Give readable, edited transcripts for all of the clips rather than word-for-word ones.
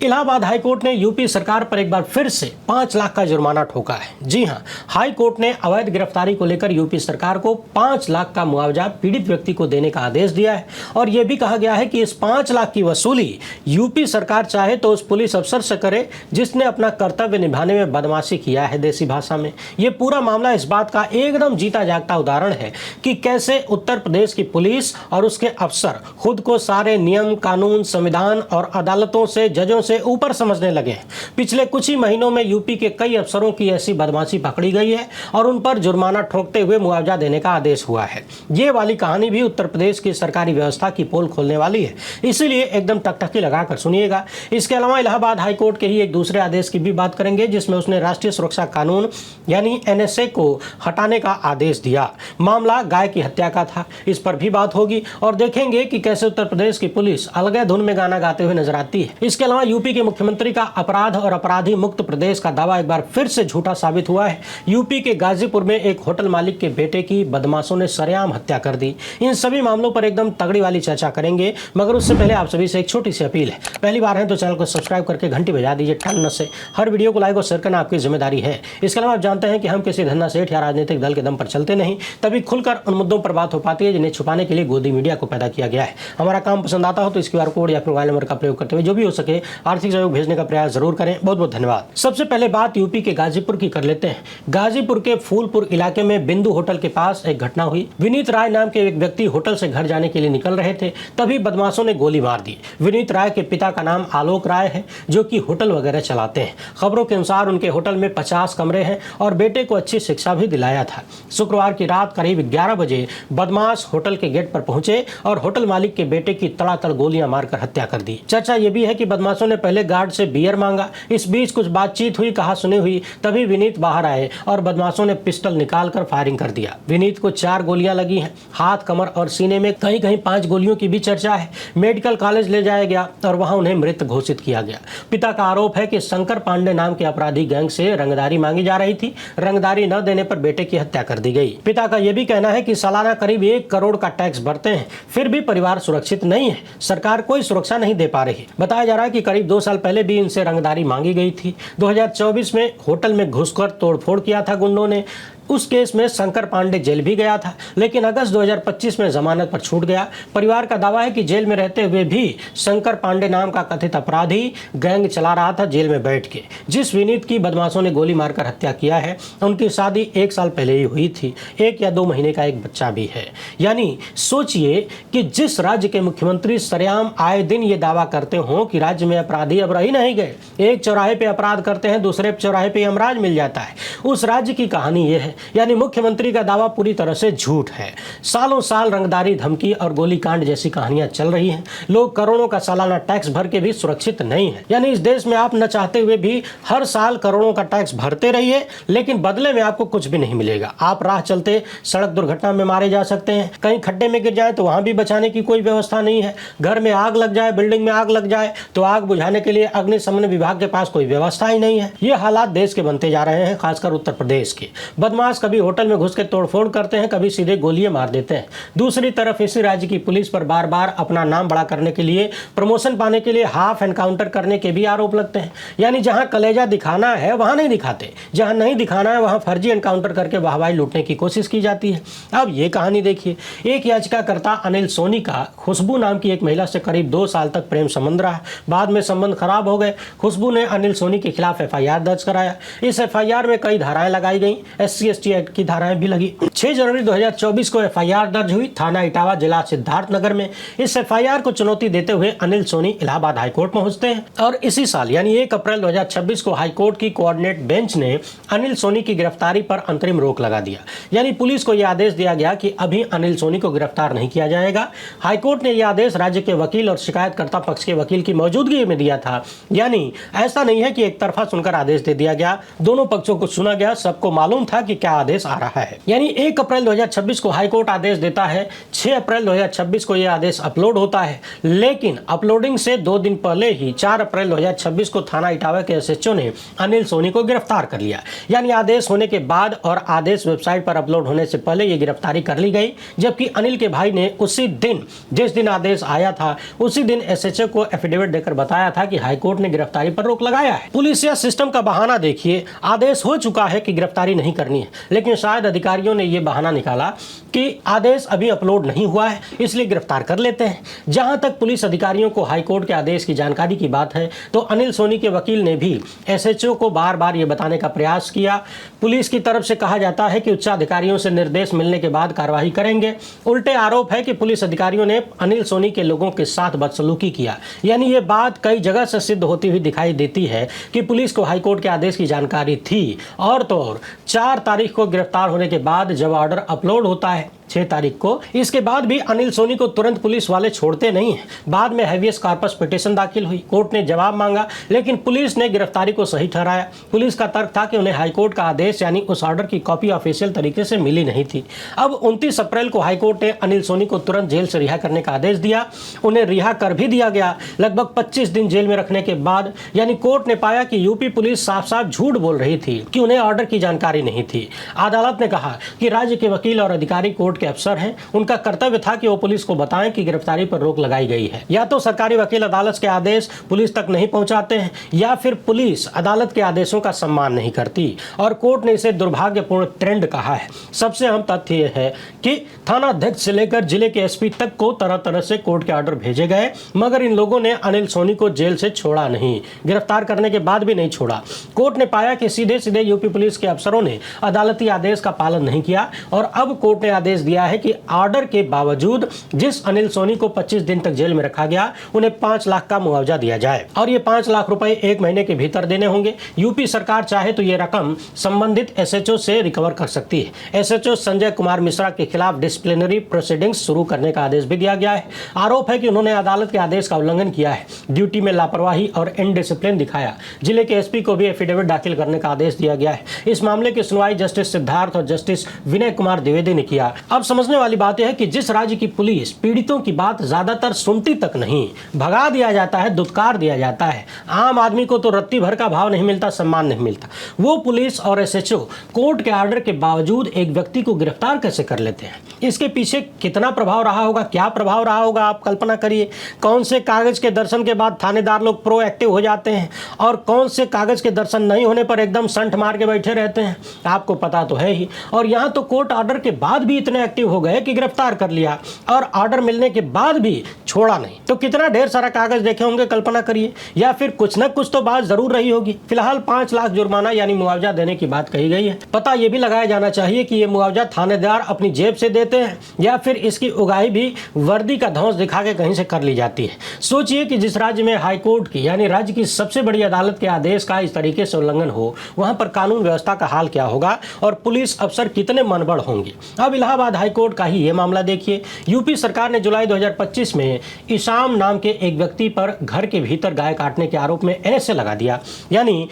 Allahabad high court ने UP सरकार पर एक बार फिर से 5 लाख का जुर्माना ठोका है। जी हां, हाईकोर्ट ने अवैध गिरफ्तारी को लेकर यूपी सरकार को 5 लाख का मुआवजा पीड़ित व्यक्ति को देने का आदेश दिया है और यह भी कहा गया है कि इस 5 लाख की वसूली यूपी सरकार चाहे तो उस पुलिस अफसर से करे जिसने अपना कर्तव्य निभाने में बदमाशी किया है। देसी भाषा में यह पूरा मामला इस बात का एकदम जीता जागता उदाहरण है कि कैसे उत्तर प्रदेश की पुलिस और उसके अफसर खुद को सारे नियम, कानून, संविधान और अदालतों से, जजों से ऊपर समझने लगे। पिछले कुछ ही महीनों में यूपी के कई अफसरों की ऐसी बदमाशी पकड़ी गई है और उन पर जुर्माना ठोकते हुए मुआवजा देने का आदेश हुआ है। ये वाली कहानी भी उत्तर प्रदेश की सरकारी व्यवस्था की पोल खोलने वाली है, इसीलिए एकदम टकटकी लगाकर सुनिएगा। इसके अलावा इलाहाबाद हाईकोर्ट के ही एक दूसरे आदेश की भी बात करेंगे जिसमें उसने राष्ट्रीय सुरक्षा कानून यानी NSA को हटाने का आदेश दिया। मामला गाय की हत्या का था, इस पर भी बात होगी और देखेंगे कि कैसे उत्तर प्रदेश की पुलिस अलग धुन में गाना गाते हुए नजर आती है। इसके अलावा यूपी के मुख्यमंत्री का अपराध और अपराधी मुक्त प्रदेश का दावा एक बार फिर से झूठा साबित हुआ है। यूपी के गाजीपुर में एक होटल मालिक के बेटे की बदमाशों ने सरेआम हत्या कर दी। इन सभी मामलों पर एकदम तगड़ी वाली चर्चा करेंगे, मगर उससे पहले आप सभी से एक छोटी सी अपील है। पहली बार है तो चैनल को सब्सक्राइब करके घंटी बजा दीजिए टन से। हर वीडियो को लाइक और शेयर करना आपकी जिम्मेदारी है। इसके अलावा आप जानते हैं कि हम किसी धन्ना सेठ या राजनीतिक दल के दम पर चलते नहीं, तभी खुलकर उन मुद्दों पर बात हो पाती है जिन्हें छुपाने के लिए गोदी मीडिया को पैदा किया गया है। हमारा काम पसंद आता हो तो इस QR कोड या फिर मोबाइल नंबर का प्रयोग करते हुए जो भी हो सके आर्थिक सहयोग भेजने का प्रयास जरूर करें। बहुत बहुत धन्यवाद। सबसे पहले बात यूपी के गाजीपुर की कर लेते हैं। गाजीपुर के फूलपुर इलाके में बिंदु होटल के पास एक घटना हुई। विनीत राय नाम के एक व्यक्ति होटल से घर जाने के लिए निकल रहे थे, तभी बदमाशों ने गोली मार दी। विनीत राय के पिता का नाम आलोक राय है जो कि होटल वगैरह चलाते हैं। खबरों के अनुसार उनके होटल में 50 कमरे हैं और बेटे को अच्छी शिक्षा भी दिलाया था। शुक्रवार की रात करीब 11 बजे बदमाश होटल के गेट पर पहुंचे और होटल मालिक के बेटे की तड़ातड़ गोलियां मारकर हत्या कर दी। चर्चा यह भी है कि बदमाशों ने पहले गार्ड से बियर मांगा। इस बीच कुछ बातचीत हुई, कहा सुनी हुई, तभी विनीत बाहर आए और बदमाशों ने पिस्टल निकालकर फायरिंग कर दिया। विनीत को 4 गोलियां लगी हैं, हाथ, कमर और सीने में कहीं कहीं 5 गोलियों की भी चर्चा है। मेडिकल कॉलेज ले जाया गया और वहां उन्हें मृत घोषित किया गया। पिता का आरोप है कि शंकर पांडे नाम के अपराधी गैंग से रंगदारी मांगी जा रही थी। रंगदारी न देने पर बेटे की हत्या कर दी गई। पिता का यह भी कहना है कि सालाना करीब 1 करोड़ का टैक्स भरते हैं, फिर भी परिवार सुरक्षित नहीं है। सरकार कोई सुरक्षा नहीं दे पा रही। बताया जा रहा है कि करीब 2 साल पहले भी इनसे रंगदारी मांगी गई थी। 2024 में होटल में घुसकर तोड़फोड़ किया था गुंडों ने। उस केस में शंकर पांडे जेल भी गया था, लेकिन अगस्त 2025 में जमानत पर छूट गया। परिवार का दावा है कि जेल में रहते हुए भी शंकर पांडे नाम का कथित अपराधी गैंग चला रहा था जेल में बैठ के। जिस विनीत की बदमाशों ने गोली मारकर हत्या किया है, उनकी शादी 1 साल पहले ही हुई थी। 1 या 2 महीने का एक बच्चा भी है। यानी सोचिए कि जिस राज्य के मुख्यमंत्री सरेआम आए दिन ये दावा करते हो कि राज्य में अपराधी अब रही नहीं गए, एक चौराहे पे अपराध करते हैं, दूसरे चौराहे पे यमराज मिल जाता है, उस राज्य की कहानी ये है। यानी मुख्यमंत्री का दावा पूरी तरह से झूठ है। सालों साल रंगदारी, धमकी और गोलीकांड जैसी कहानियां चल रही हैं। लोग करोड़ों का सालाना टैक्स भर के भी सुरक्षित नहीं है। यानी इस देश में आप न चाहते हुए भी हर साल करोड़ों का टैक्स भरते रहिए, लेकिन बदले में आपको कुछ भी नहीं मिलेगा। आप राह चलते सड़क दुर्घटना में मारे जा सकते हैं, कहीं खड्डे में गिर जाए तो वहां भी बचाने की कोई व्यवस्था नहीं है। घर में आग लग जाए, बिल्डिंग में आग लग जाए तो आग बुझाने के लिए अग्निशमन विभाग के पास कोई व्यवस्था ही नहीं है। ये हालात देश के बनते जा रहे हैं, खासकर उत्तर प्रदेश के। बदमाश कभी होटल में घुस के तोड़फोड़ करते हैं, कभी सीधे गोलियां मार देते हैं। दूसरी तरफ इसी राज्य की पुलिस पर बार बार अपना नाम बड़ा करने के लिए, प्रमोशन पाने के लिए हाफ एनकाउंटर करने के भी आरोप लगते हैं। यानी जहां कलेजा दिखाना है वहां नहीं दिखाते, जहां नहीं दिखाना है वहां फर्जी एनकाउंटर करके वाहवाही लूटने की कोशिश की जाती है। अब ये कहानी देखिए, एक याचिकाकर्ता अनिल सोनी का खुशबू नाम की एक महिला से करीब 2 साल तक प्रेम संबंध रहा। बाद में संबंध खराब हो गए। खुशबू ने अनिल सोनी के खिलाफ FIR दर्ज कराया। इस FIR में कई धाराएं लगाई गई, SC/ST एक्ट की धाराएं भी लगी। 6 जनवरी 2024 को FIR दर्ज हुई थाना इटावा, जिला सिद्धार्थनगर में। इस FIR को चुनौती देते हुए अनिल सोनी इलाहाबाद हाईकोर्ट पहुंचते हैं और इसी साल यानी 1 अप्रैल 2026 को हाईकोर्ट की कोऑर्डिनेट बेंच ने अनिल सोनी की गिरफ्तारी पर अंतरिम रोक लगा दिया। यानी पुलिस को यह आदेश दिया गया कि अभी अनिल सोनी को गिरफ्तार नहीं किया जाएगा। हाईकोर्ट ने यह आदेश राज्य के वकील और शिकायतकर्ता पक्ष के वकील की मौजूदगी में दिया था। यानी ऐसा नहीं है कि एक तरफा सुनकर आदेश दे दिया गया, दोनों पक्षों को सुना गया। सबको मालूम था कि क्या आदेश आ रहा है। यानी 1 अप्रैल 2026 को हाईकोर्ट आदेश देता है, 6 अप्रैल 2026 को यह आदेश अपलोड होता है, लेकिन अपलोडिंग से 2 दिन पहले ही 4 अप्रैल 2026 को थाना इटावा के एसएचओ ने अनिल सोनी को गिरफ्तार कर लिया। यानी आदेश होने के बाद और आदेश वेबसाइट पर अपलोड होने से पहले ये गिरफ्तारी कर ली गई, जबकि अनिल के भाई ने उसी दिन, जिस दिन आदेश आया था, उसी दिन एसएचओ को एफिडेविट देकर बताया था कि हाईकोर्ट ने गिरफ्तारी पर रोक लगाया है। पुलिस या सिस्टम का बहाना देखिए, आदेश हो चुका है कि गिरफ्तारी नहीं करनी है, लेकिन शायद अधिकारियों ने यह बहाना निकाला कि आदेश अभी अपलोड नहीं हुआ है, इसलिए गिरफ्तार कर लेते हैं। जहां तक पुलिस अधिकारियों को हाईकोर्ट के आदेश की जानकारी की बात है, तो अनिल सोनी के वकील ने भी एसएचओ को बार बार ये बताने का प्रयास किया। पुलिस की तरफ से कहा जाता है कि उच्चाधिकारियों से निर्देश मिलने के बाद कार्रवाई करेंगे। उल्टे आरोप है कि पुलिस अधिकारियों ने अनिल सोनी के लोगों के साथ बदसलूकी किया। यानी ये बात कई जगह से सिद्ध होती हुई दिखाई देती है कि पुलिस को हाईकोर्ट के आदेश की जानकारी थी, और तो और 4 तारीख को गिरफ्तार होने के बाद जब ऑर्डर अपलोड होता है 6 तारीख को, इसके बाद भी अनिल सोनी को तुरंत पुलिस वाले छोड़ते नहीं हैं। बाद में हैवियस कॉर्पस पिटीशन दाखिल हुई, कोर्ट ने जवाब मांगा, लेकिन पुलिस ने गिरफ्तारी को सही ठहराया। पुलिस का तर्क था कि उन्हें हाईकोर्ट का आदेश यानी उस ऑर्डर की कॉपी ऑफिशियल तरीके से मिली नहीं थी। अब 29 अप्रैल को हाईकोर्ट ने अनिल सोनी को तुरंत जेल से रिहा करने का आदेश दिया। उन्हें रिहा कर भी दिया गया, लगभग 25 दिन जेल में रखने के बाद। यानी कोर्ट ने पाया कि यूपी पुलिस साफ साफ झूठ बोल रही थी कि उन्हें ऑर्डर की जानकारी नहीं थी। अदालत ने कहा कि राज्य के वकील और अधिकारी कोर्ट के अफसर हैं, उनका कर्तव्य था कि वो पुलिस को बताएं कि गिरफ्तारी पर रोक लगाई गई है। या तो सरकारी वकील अदालत के आदेश पुलिस तक नहीं पहुंचाते हैं, या फिर पुलिस अदालत के आदेशों का सम्मान नहीं करती, और कोर्ट ने इसे दुर्भाग्यपूर्ण ट्रेंड कहा है। सबसे अहम तथ्य यह है कि थाना अध्यक्ष से लेकर जिले के एसपी तक को तरह तरह से कोर्ट के ऑर्डर भेजे गए, मगर इन लोगों ने अनिल सोनी को जेल से छोड़ा नहीं, गिरफ्तार करने के बाद भी नहीं छोड़ा। कोर्ट ने पाया कि सीधे सीधे यूपी पुलिस के अफसरों ने अदालती आदेश का पालन नहीं किया, और अब कोर्ट ने आदेश दिया है कि ऑर्डर के बावजूद जिस अनिल सोनी को 25 दिन तक जेल में रखा गया, उन्हें 5 लाख का मुआवजा दिया जाए, और ये 5 लाख रुपए 1 महीने के भीतर देने होंगे। यूपी सरकार चाहे तो ये रकम संबंधित एसएचओ से रिकवर कर सकती है। एसएचओ संजय कुमार मिश्रा के खिलाफ डिसिप्लिनरी प्रोसीडिंग्स शुरू करने का आदेश भी दिया गया है। आरोप है कि उन्होंने अदालत के आदेश का उल्लंघन किया है, ड्यूटी में लापरवाही और इनडिसिप्लिन दिखाया। जिले के एसपी को भी एफिडेविट दाखिल करने का आदेश दिया गया है। इस मामले की सुनवाई जस्टिस सिद्धार्थ और जस्टिस विनय कुमार द्विवेदी ने किया। अब समझने वाली बात यह है कि जिस राज्य की पुलिस पीड़ितों की बात ज्यादातर सुनती तक नहीं, भगा दिया जाता है, दुत्कार दिया जाता है, आम आदमी को तो रत्ती भर का भाव नहीं मिलता, सम्मान नहीं मिलता, वो पुलिस और एसएचओ कोर्ट के ऑर्डर के बावजूद एक व्यक्ति को गिरफ्तार कैसे कर लेते हैं? इसके पीछे कितना प्रभाव रहा होगा, क्या प्रभाव रहा होगा, आप कल्पना करिए। कौन से कागज के दर्शन के बाद थानेदार लोग प्रोएक्टिव हो जाते हैं, और कौन से कागज के दर्शन नहीं होने पर एकदम संठ मार के बैठे रहते हैं, आपको पता तो है ही। और यहाँ तो कोर्ट ऑर्डर के बाद भी इतने एक्टिव हो गए कि गिरफ्तार कर लिया, और ऑर्डर मिलने के बाद भी छोड़ा नहीं। तो कितना ढेर सारा कागज देखे होंगे, कल्पना करिए। या फिर कुछ न कुछ तो बात जरूर रही होगी। फिलहाल 5 लाख जुर्माना यानी मुआवजा देने की बात कही गई है। पता यह भी लगाया जाना चाहिए कि ये मुआवजा थानेदार अपनी जेब से देते हैं, या फिर इसकी उगाही भी वर्दी का धौंस दिखा के कहीं से कर ली जाती है। सोचिए कि जिस राज्य में हाईकोर्ट की यानी राज्य की सबसे बड़ी अदालत के आदेश का इस तरीके से उल्लंघन हो, वहां पर कानून व्यवस्था का हाल क्या होगा, और पुलिस अफसर कितने मनबड़ होंगे। अब इलाहाबाद हाईकोर्ट का ही ये मामला देखिए। यूपी सरकार ने जुलाई 2025 में इसाम नाम के एक व्यक्ति पर घर के भीतर गाय काटने के आरोप में एनएसए लगा दिया, यानी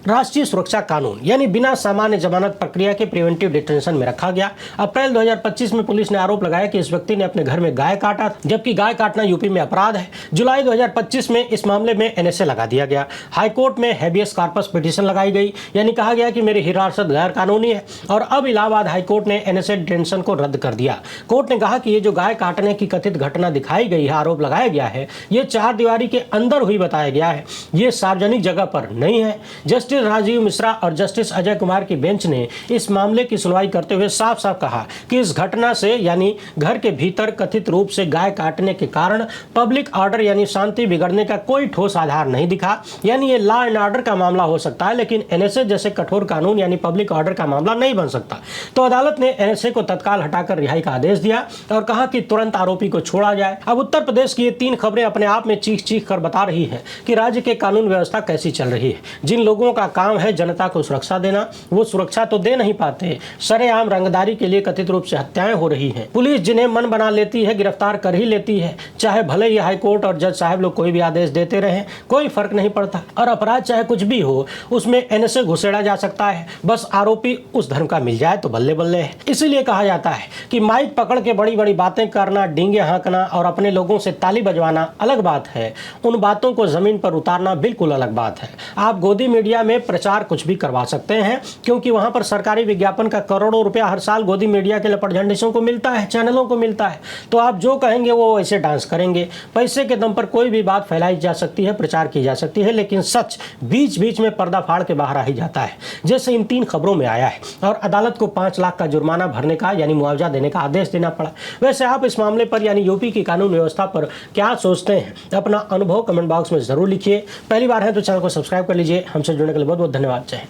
राष्ट्रीय सुरक्षा कानून, यानी बिना सामान्य जमानत प्रक्रिया के प्रिवेंटिव डिटेंशन में रखा गया। अप्रैल 2025 में पुलिस ने आरोप लगाया कि इस व्यक्ति ने अपने घर में गाय काटा, जबकि गाय काटना यूपी में अपराध है। जुलाई 2025 में इस मामले में एनएसए लगा दिया गया। हाईकोर्ट में हैबियस कॉर्पस पिटीशन लगाई गई, यानी कहा गया कि मेरी हिरासत गैर कानूनी है, और अब इलाहाबाद हाईकोर्ट ने एनएसए डिटेंशन को रद्द कर दिया। कोर्ट ने कहा कि ये जो गाय काटने की कथित घटना दिखाई गई है, आरोप लगाया गया है, ये 4 दीवारी के अंदर हुई बताया गया है, ये सार्वजनिक जगह पर नहीं है। जस्टिस राजीव मिश्रा और जस्टिस अजय कुमार की बेंच ने इस मामले की सुनवाई करते हुए साफ साफ कहा कि इस घटना से यानी घर के भीतर कथित रूप से गाय काटने के कारण पब्लिक ऑर्डर यानी शांति बिगड़ने का कोई ठोस आधार नहीं दिखा। यानी ये लॉ एंड ऑर्डर का मामला हो सकता है, लेकिन एनएसए जैसे कठोर कानून यानी पब्लिक ऑर्डर का मामला नहीं बन सकता। तो अदालत ने एनएसए को तत्काल हटाकर रिहाई का आदेश दिया और कहा कि तुरंत आरोपी को छोड़ा जाए। अब उत्तर प्रदेश की ये 3 खबरें अपने आप में चीख चीख कर बता रही है कि राज्य के कानून व्यवस्था कैसी चल रही है। जिन लोगों का काम है जनता को सुरक्षा देना, वो सुरक्षा तो दे नहीं पाते। सरेआम रंगदारी के लिए कथित रूप से हत्याएं हो रही हैं। पुलिस जिन्हें मन बना लेती है गिरफ्तार कर ही लेती है, चाहे भले ही हाईकोर्ट और जज साहब लोग कोई भी आदेश देते रहें, कोई फर्क नहीं पड़ता। और अपराध चाहे कुछ भी हो, उसमें एनएसए घुसेड़ा जा सकता है, बस आरोपी उस धर्म का मिल जाए तो बल्ले बल्ले है। इसीलिए कहा जाता है कि माइक पकड़ के बड़ी बड़ी बातें करना, डींगे हाँकना और अपने लोगों से ताली बजवाना अलग बात है, उन बातों को जमीन पर उतारना बिल्कुल अलग बात है। आप गोदी मीडिया में प्रचार कुछ भी करवा सकते हैं, क्योंकि वहां पर सरकारी विज्ञापन का करोड़ों रुपया हर साल गोदी मीडिया के लपटझंडिसों को मिलता है, चैनलों को मिलता है। तो आप जो कहेंगे वो वैसे डांस करेंगे। पैसे के दम पर कोई भी बात फैलाई जा सकती है, प्रचार की जा सकती है, लेकिन सच बीच बीच में पर्दा फाड़ के बाहर आ ही जाता है, जैसे इन 3 खबरों में आया है। और अदालत को 5 लाख का जुर्माना भरने का यानी मुआवजा देने का आदेश देना पड़ा। वैसे आप इस मामले पर यानी यूपी की कानून व्यवस्था पर क्या सोचते हैं? अपना अनुभव कमेंट बॉक्स में जरूर लिखिए। पहली बार है तो चैनल को सब्सक्राइब कर लीजिए। हमसे जुड़ने के लिए बहुत बहुत धन्यवाद। जय हिंद।